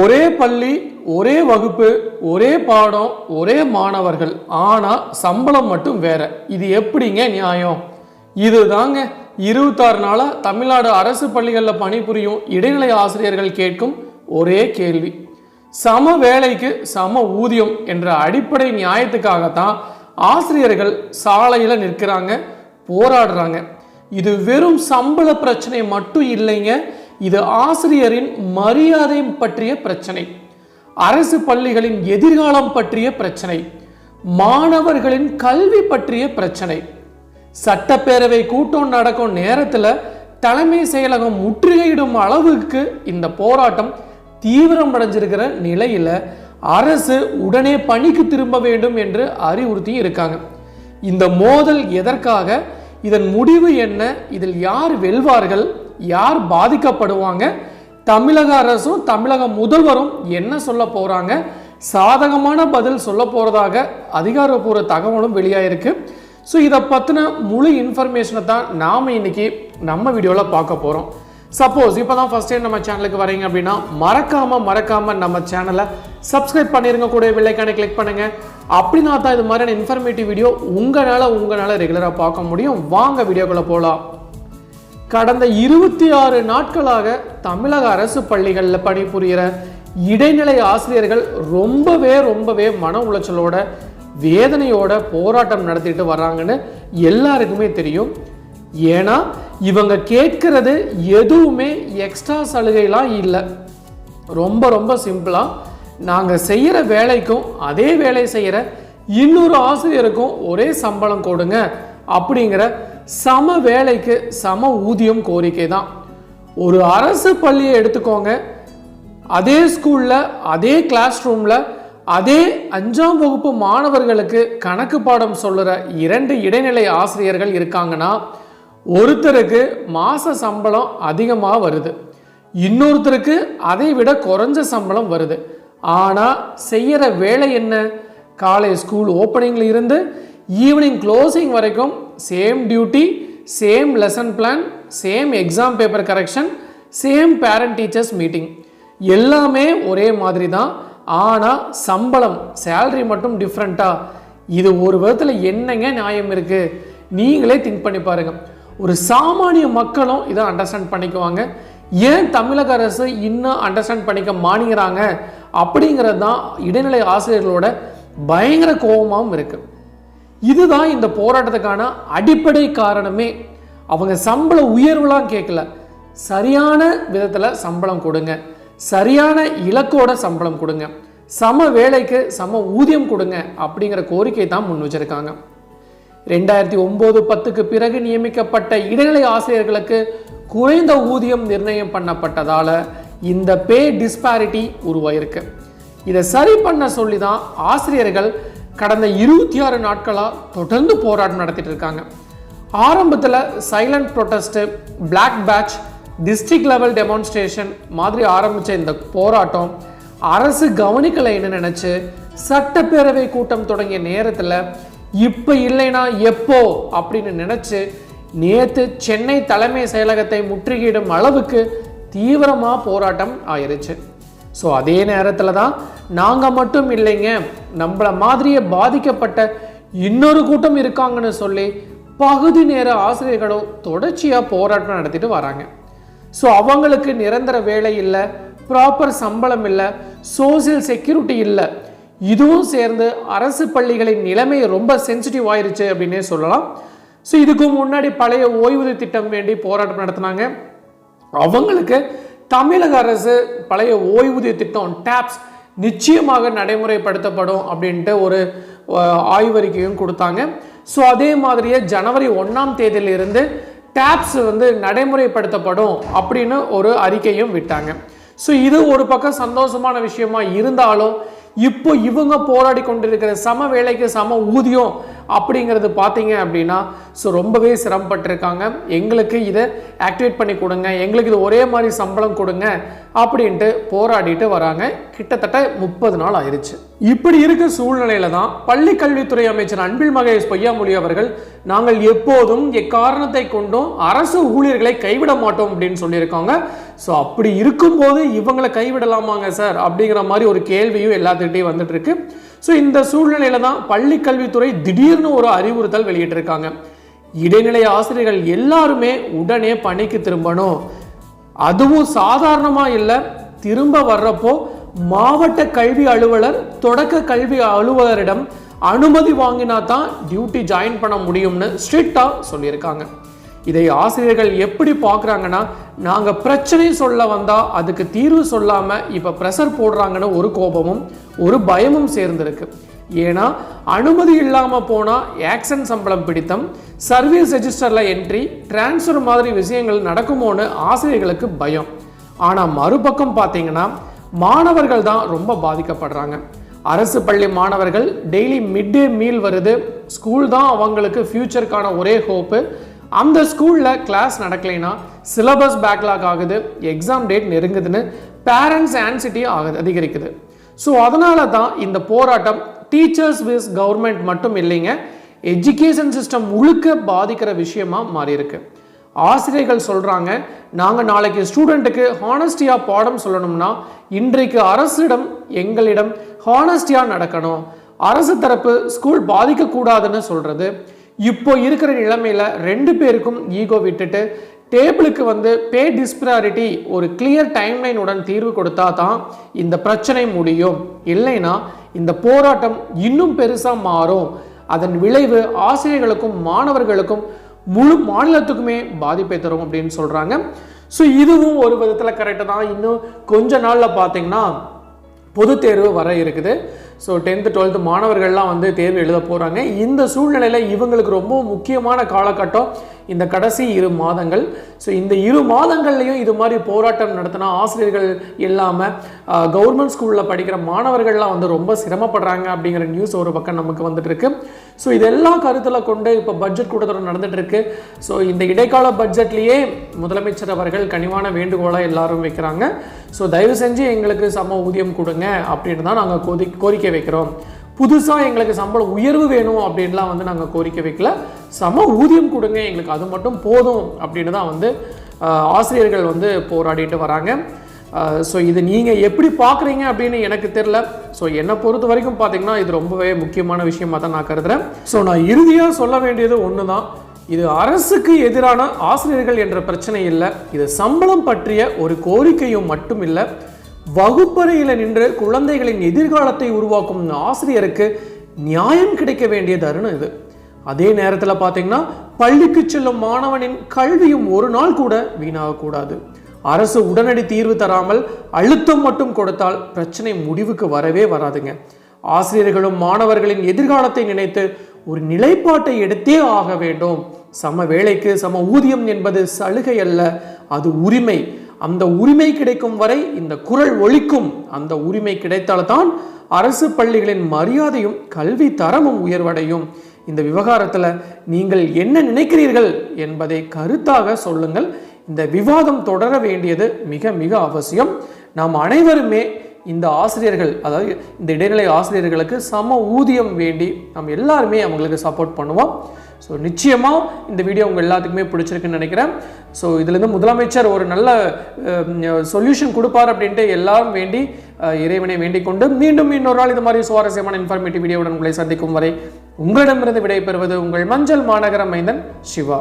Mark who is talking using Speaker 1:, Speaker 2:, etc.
Speaker 1: ஒரே பள்ளி, ஒரே வகுப்பு, ஒரே பாடம், ஒரே மாணவர்கள், ஆனால் சம்பளம் மட்டும் வேற. இது எப்படிங்க நியாயம்? இதுதாங்க 26 நாளாக தமிழ்நாடு அரசு பள்ளிகளில் பணிபுரியும் இடைநிலை ஆசிரியர்கள் கேட்கும் ஒரே கேள்வி. சம வேலைக்கு சம ஊதியம் என்ற அடிப்படை நியாயத்துக்காகத்தான் ஆசிரியர்கள் சாலையில் நிற்கிறாங்க, போராடுறாங்க. இது வெறும் சம்பள பிரச்சனை மட்டும் இல்லைங்க, இது ஆசிரியரின் மரியாதை பற்றிய பிரச்சனை, அரசு பள்ளிகளின் எதிர்காலம் பற்றிய பிரச்சனை, மாணவர்களின் கல்வி பற்றிய பிரச்சனை. சட்டப்பேரவை கூட்டம் நடக்கும் நேரத்தில் தலைமை செயலகம் முற்றுகையிடும் அளவுக்கு இந்த போராட்டம் தீவிரம் அடைஞ்சிருக்கிற நிலையில் அரசு உடனே பணிக்கு திரும்ப வேண்டும் என்று அறிவுறுத்தி இருக்காங்க. இந்த மோதல் எதற்காக? இதன் முடிவு என்ன? இதில் யார் வெல்வார்கள், யார் பாதிக்கப்படுவாங்க? தமிழக அரசும் தமிழக முதல்வரும் என்ன சொல்ல போறாங்க? சாதகமான பதில் சொல்ல போறதாக அதிகாரப்பூர்வ தகவலும் வெளியாயிருக்கு. ஸோ இதை பற்றின முழு இன்ஃபர்மேஷனை தான் நாம் இன்னைக்கு நம்ம வீடியோவில் பார்க்க போகிறோம். சப்போஸ் இப்போ தான் ஃபர்ஸ்ட் டைம் நம்ம சேனலுக்கு வரீங்க அப்படின்னா மறக்காமல் நம்ம சேனலை சப்ஸ்கிரைப் பண்ணிருங்க, கூட பெல்லைக்கானை கிளிக் பண்ணுங்கள். அப்படின்னா தான் இது மாதிரியான இன்ஃபர்மேட்டிவ் வீடியோ உங்களால் ரெகுலராக பார்க்க முடியும். வாங்க வீடியோக்குள்ளே போகலாம். கடந்த 26 நாட்களாக தமிழக அரசு பள்ளிகளில் பணிபுரிகிற இடைநிலை ஆசிரியர்கள் ரொம்பவே மன உளைச்சலோட வேதனையோட போராட்டம் நடத்திட்டு வர்றாங்கன்னு எல்லாருக்குமே தெரியும். ஏன்னா இவங்க கேட்கறது எதுவுமே எக்ஸ்ட்ரா சலுகைலாம் இல்லை. ரொம்ப சிம்பிளாக நாங்கள் செய்கிற வேலைக்கும் அதே வேலை செய்கிற இன்னொரு ஆசிரியருக்கும் ஒரே சம்பளம் கொடுங்க அப்படிங்கிற சம வேலைக்கு சம ஊதியம் கோரிக்கை தான். ஒரு அரசு பள்ளியை எடுத்துக்கோங்க, அதே ஸ்கூலில் அதே கிளாஸ் ரூமில் அதே 5ஆம் வகுப்பு மாணவர்களுக்கு கணக்கு பாடம் சொல்லுற 2 இடைநிலை ஆசிரியர்கள் இருக்காங்கன்னா ஒருத்தருக்கு மாத சம்பளம் அதிகமாக வருது, இன்னொருத்தருக்கு அதை விட குறைஞ்ச சம்பளம் வருது. ஆனால் செய்கிற வேலை என்ன? காலை ஸ்கூல் ஓப்பனிங்கில் இருந்து ஈவினிங் க்ளோசிங் வரைக்கும் same duty, same lesson plan, same exam paper correction, same parent teachers meeting, எல்லாமே ஒரே மாதிரி தான். ஆனால் சம்பளம், சேலரி மட்டும் டிஃப்ரெண்ட்டாக. இது ஒரு விதத்தில் என்னங்க நியாயம் இருக்குது? நீங்களே திங்க் பண்ணி பாருங்கள். ஒரு சாமானிய மக்களும் இதை அண்டர்ஸ்டாண்ட் பண்ணிக்குவாங்க. ஏன் தமிழக அரசு இன்னும் அண்டர்ஸ்டாண்ட் பண்ணிக்க மாட்டேங்கிறாங்க அப்படிங்கிறது தான் இடைநிலை ஆசிரியர்களோட பயங்கர கோபமாகவும் இருக்குது. இதுதான் இந்த போராட்டத்துக்கான அடிப்படை காரணமே. அவங்க சம்பள உயர்வுலாம் கேட்கல, சரியான விதத்தில் சம்பளம் கொடுங்க, சரியான இலக்கோட சம்பளம் கொடுங்க, சம வேலைக்கு சம ஊதியம் கொடுங்க அப்படிங்கிற கோரிக்கை தான் முன் வச்சிருக்காங்க. 2009-10க்கு பிறகு நியமிக்கப்பட்ட இடைநிலை ஆசிரியர்களுக்கு குறைந்த ஊதியம் நிர்ணயம் பண்ணப்பட்டதால இந்த பே டிஸ்பாரிட்டி உருவாயிருக்கு. இதை சரி பண்ண சொல்லி தான் ஆசிரியர்கள் கடந்த 26 நாட்களாக தொடர்ந்து போராட்டம் நடத்திட்டு இருக்காங்க. ஆரம்பத்தில் silent protest, black patch, district level demonstration மாதிரி ஆரம்பித்த இந்த போராட்டம் அரசு கவனிக்கலைன்னு நினச்சி சட்டப்பேரவை கூட்டம் தொடங்கிய நேரத்தில் இப்போ இல்லைனா எப்போ அப்படின்னு நினச்சி நேற்று சென்னை தலைமை செயலகத்தை முற்றுகையிடும் அளவுக்கு தீவிரமாக போராட்டம் ஆயிருச்சு. ஸோ அதே நேரத்தில் தான் நாங்கள் மட்டும் இல்லைங்க, நம்மள மாதிரியே பாதிக்கப்பட்ட இன்னொரு கூட்டம் இருக்காங்கன்னு சொல்லி பகுதி நேர ஆசிரியர்களும் தொடர்ச்சியாக போராட்டம் நடத்திட்டு வராங்க. ஸோ அவங்களுக்கு நிரந்தர வேலை இல்லை, ப்ராப்பர் சம்பளம் இல்லை, சோசியல் செக்யூரிட்டி இல்லை. இதுவும் சேர்ந்து அரசு பள்ளிகளின் நிலைமை ரொம்ப சென்சிட்டிவ் ஆயிருச்சு அப்படின்னே சொல்லலாம். ஸோ இதுக்கு முன்னாடி பழைய ஓய்வூதிய திட்டம் வேண்டி போராட்டம் நடத்தினாங்க. அவங்களுக்கு தமிழக அரசு பழைய ஓய்வூதிய திட்டம் டாப்ஸ் நிச்சயமாக நடைமுறைப்படுத்தப்படும் அப்படின்ட்டு ஒரு ஆய்வறிக்கையும் கொடுத்தாங்க. ஸோ அதே மாதிரியே ஜனவரி 1ஆம் தேதியிலிருந்து டாப்ஸ் நடைமுறைப்படுத்தப்படும் அப்படின்னு ஒரு அறிக்கையும் விட்டாங்க. ஸோ இது ஒரு பக்கம் சந்தோஷமான விஷயமா இருந்தாலும் இப்போ இவங்க போராடி கொண்டிருக்கிற சம வேலைக்கு சம ஊதியம் அப்படிங்கிறது பார்த்தீங்க அப்படின்னா ஸோ ரொம்பவே சிரமப்பட்டிருக்காங்க. எங்களுக்கு இதை ஆக்டிவேட் பண்ணி கொடுங்க, எங்களுக்கு இது ஒரே மாதிரி சம்பளம் கொடுங்க அப்படின்ட்டு போராடிட்டு வராங்க. கிட்டத்தட்ட 30 நாள் ஆயிடுச்சு. இப்படி இருக்க சூழ்நிலையில தான் பள்ளி கல்வித்துறை அமைச்சர் அன்பில் மகேஷ் பொய்யாமொழி அவர்கள் நாங்கள் எப்போதும் எக்காரணத்தை கொண்டும் அரசு ஊழியர்களை கைவிட மாட்டோம் அப்படின்னு சொல்லியிருக்காங்க. ஸோ அப்படி இருக்கும்போது இவங்களை கைவிடலாமாங்க சார் அப்படிங்கிற மாதிரி ஒரு கேள்வியும் எல்லாத்துக்கிட்டையும் வந்துட்டு இருக்கு. ஸோ இந்த சூழ்நிலையில தான் பள்ளி கல்வித்துறை திடீர்னு ஒரு அறிவுறுத்தல் வெளியிட்டிருக்காங்க. இடைநிலை ஆசிரியர்கள் எல்லாருமே உடனே பணிக்கு திரும்பணும், அதுவும் சாதாரணமா இல்லை, திரும்ப வர்றப்போ மாவட்ட கல்வி அலுவலர் தொடக்க கல்வி அலுவலரிடம் அனுமதி வாங்கினா தான் டியூட்டி ஜாயின் பண்ண முடியும்னு ஸ்ட்ரிக்டா சொல்லியிருக்காங்க. இதை ஆசிரியர்கள் எப்படி பார்க்குறாங்கன்னா, நாங்கள் பிரச்சனை சொல்ல வந்தால் அதுக்கு தீர்வு சொல்லாமல் இப்போ ப்ரெஷர் போடுறாங்கன்னு ஒரு கோபமும் ஒரு பயமும் சேர்ந்துருக்கு. ஏன்னா அனுமதி இல்லாமல் போனால் ஆக்சன் சம்பளம் பிடித்தம், சர்வீஸ் ரெஜிஸ்டரில் என்ட்ரி, டிரான்ஸ்ஃபர் மாதிரி விஷயங்கள் நடக்குமோன்னு ஆசிரியர்களுக்கு பயம். ஆனால் மறுபக்கம் பார்த்தீங்கன்னா மாணவர்கள் தான் ரொம்ப பாதிக்கப்படுறாங்க. அரசு பள்ளி மாணவர்கள் டெய்லி மிட் டே மீல் வருது, ஸ்கூல் தான் அவங்களுக்கு ஃபியூச்சருக்கான ஒரே ஹோப்பு. அந்த ஸ்கூலில் கிளாஸ் நடக்கலைன்னா சிலபஸ் பேக்லாக் ஆகுது, எக்ஸாம் டேட் நெருங்குதுன்னு பேரண்ட்ஸ் ஆன்சிட்டி அதிகரிக்குது. ஸோ அதனால தான் இந்த போராட்டம் டீச்சர்ஸ் விஸ் கவர்மெண்ட் மட்டும் இல்லைங்க, எஜுகேஷன் சிஸ்டம் முழுக்க பாதிக்கிற விஷயமா மாறி இருக்கு. ஆசிரியர்கள் சொல்றாங்க, நாங்கள் நாளைக்கு ஸ்டூடெண்ட்டுக்கு ஹானஸ்டியாக பாடம் சொல்லணும்னா இன்றைக்கு அரசிடம் எங்களிடம் ஹானஸ்டியாக நடக்கணும், அரசு தரப்பு ஸ்கூல் பாதிக்கக்கூடாதுன்னு சொல்றது. இப்போ இருக்கிற நிலைமையில 2 பேருக்கும் ஈகோ விட்டுட்டு டேபிளுக்கு வந்து பே டிஸ்பிராரிட்டி ஒரு கிளியர் டைம்லைன் உடன் தீர்வு கொடுத்தா தான் இந்த பிரச்சனை முடியும். இல்லைன்னா இந்த போராட்டம் இன்னும் பெருசா மாறும். அதன் விளைவு ஆசிரியர்களுக்கும் மாணவர்களுக்கும் முழு மாநிலத்துக்குமே பாதிப்பை தரும் அப்படின்னு சொல்றாங்க. ஸோ இதுவும் ஒரு விதத்தில் கரெக்டாக தான். இன்னும் கொஞ்ச நாளில் பார்த்தீங்கன்னா பொது தேர்வு வர இருக்குது. ஸோ 10th 12th மாணவர்கள்லாம் வந்து தேர்வு எழுத போகிறாங்க. இந்த சூழ்நிலையில் இவங்களுக்கு ரொம்ப முக்கியமான காலகட்டம் இந்த கடைசி 2 மாதங்கள். ஸோ இந்த 2 மாதங்கள்லையும் இது மாதிரி போராட்டம் நடத்தினா ஆசிரியர்கள் இல்லாமல் கவர்மெண்ட் ஸ்கூலில் படிக்கிற மாணவர்கள்லாம் வந்து ரொம்ப சிரமப்படுறாங்க அப்படிங்கிற நியூஸ் ஒரு பக்கம் நமக்கு வந்துட்டு இருக்கு. ஸோ இதெல்லாம் கருத்தில் கொண்டு இப்போ பட்ஜெட் கூட்டத்தொடர் நடந்துட்டு இருக்கு. ஸோ இந்த இடைக்கால பட்ஜெட்லேயே முதலமைச்சர் அவர்கள் கனிவான வேண்டுகோளாக எல்லாரும் வைக்கிறாங்க. ஸோ தயவு செஞ்சு எங்களுக்கு சம ஊதியம் கொடுங்க அப்படின்னு தான் நாங்கள் கோரிக்கை வைக்கிறோம். புதுசாக எங்களுக்கு சம்பள உயர்வு வேணும் அப்படின்லாம் வந்து நாங்கள் கோரிக்கை வைக்கல, சம ஊதியம் கொடுங்க எங்களுக்கு, அது மட்டும் போதும் அப்படின்னு தான் வந்து ஆசிரியர்கள் வந்து போராடிட்டு வராங்க. ஸோ இது நீங்கள் எப்படி பார்க்குறீங்க அப்படின்னு எனக்கு தெரியல. ஸோ என்னை பொறுத்த வரைக்கும் பார்த்தீங்கன்னா இது ரொம்பவே முக்கியமான விஷயமாக தான் நான் கருதுகிறேன். ஸோ நான் இறுதியாக சொல்ல வேண்டியது ஒன்று தான், இது அரசுக்கு எதிரான ஆசிரியர்கள் என்ற பிரச்சனை இல்லை, இது சம்பளம் பற்றிய ஒரு கோரிக்கையும் மட்டும் இல்லை. வகுப்பறையில் நின்று குழந்தைகளின் எதிர்காலத்தை உருவாக்கும் ஆசிரியருக்கு நியாயம் கிடைக்க வேண்டிய தருணம் இது. அதே நேரத்தில் பார்த்தீங்கன்னா பள்ளிக்கு செல்லும் மாணவனின் கல்வியும் ஒரு நாள் கூட வீணாகக்கூடாது. அரசு உடனடி தீர்வு தராமல் அழுத்தம் மட்டும் கொடுத்தால் பிரச்சனை முடிவுக்கு வரவே வராதுங்க. ஆசிரியர்களும் மாணவர்களின் எதிர்காலத்தை நினைத்து ஒரு நிலைப்பாட்டை எடுத்தே ஆக வேண்டும். சம வேலைக்கு சம ஊதியம் என்பது சலுகை அல்ல, அது உரிமை. அந்த உரிமை கிடைக்கும் வரை இந்த குரல் ஒலிக்கும். அந்த உரிமை கிடைத்தால்தான் அரசு பள்ளிகளின் மரியாதையும் கல்வி தரமும் உயர்வடையும். இந்த விவகாரத்தில் நீங்கள் என்ன நினைக்கிறீர்கள் என்பதை கருத்தாக சொல்லுங்கள். இந்த விவாதம் தொடர வேண்டியது மிக மிக அவசியம். நாம் அனைவருமே இந்த ஆசிரியர்கள், அதாவது இந்த இடைநிலை ஆசிரியர்களுக்கு சம ஊதியம் வேண்டி நாம் எல்லாருமே அவங்களுக்கு சப்போர்ட் பண்ணுவோம். ஸோ நிச்சயமாக இந்த வீடியோ உங்கள் எல்லாத்துக்குமே பிடிச்சிருக்குன்னு நினைக்கிறேன். ஸோ இதுலேருந்து முதலமைச்சர் ஒரு நல்ல சொல்யூஷன் கொடுப்பார் அப்படின்ட்டு எல்லாரும் வேண்டி இறைவனை வேண்டிக் கொண்டு மீண்டும் இன்னொரு நாள் இது மாதிரி சுவாரஸ்யமான இன்ஃபர்மேட்டிவ் வீடியோவுடன் உங்களை சந்திக்கும் வரை உங்களிடமிருந்து விடைபெறுவது உங்கள் மஞ்சள் மாநகர மைந்தன் சிவா.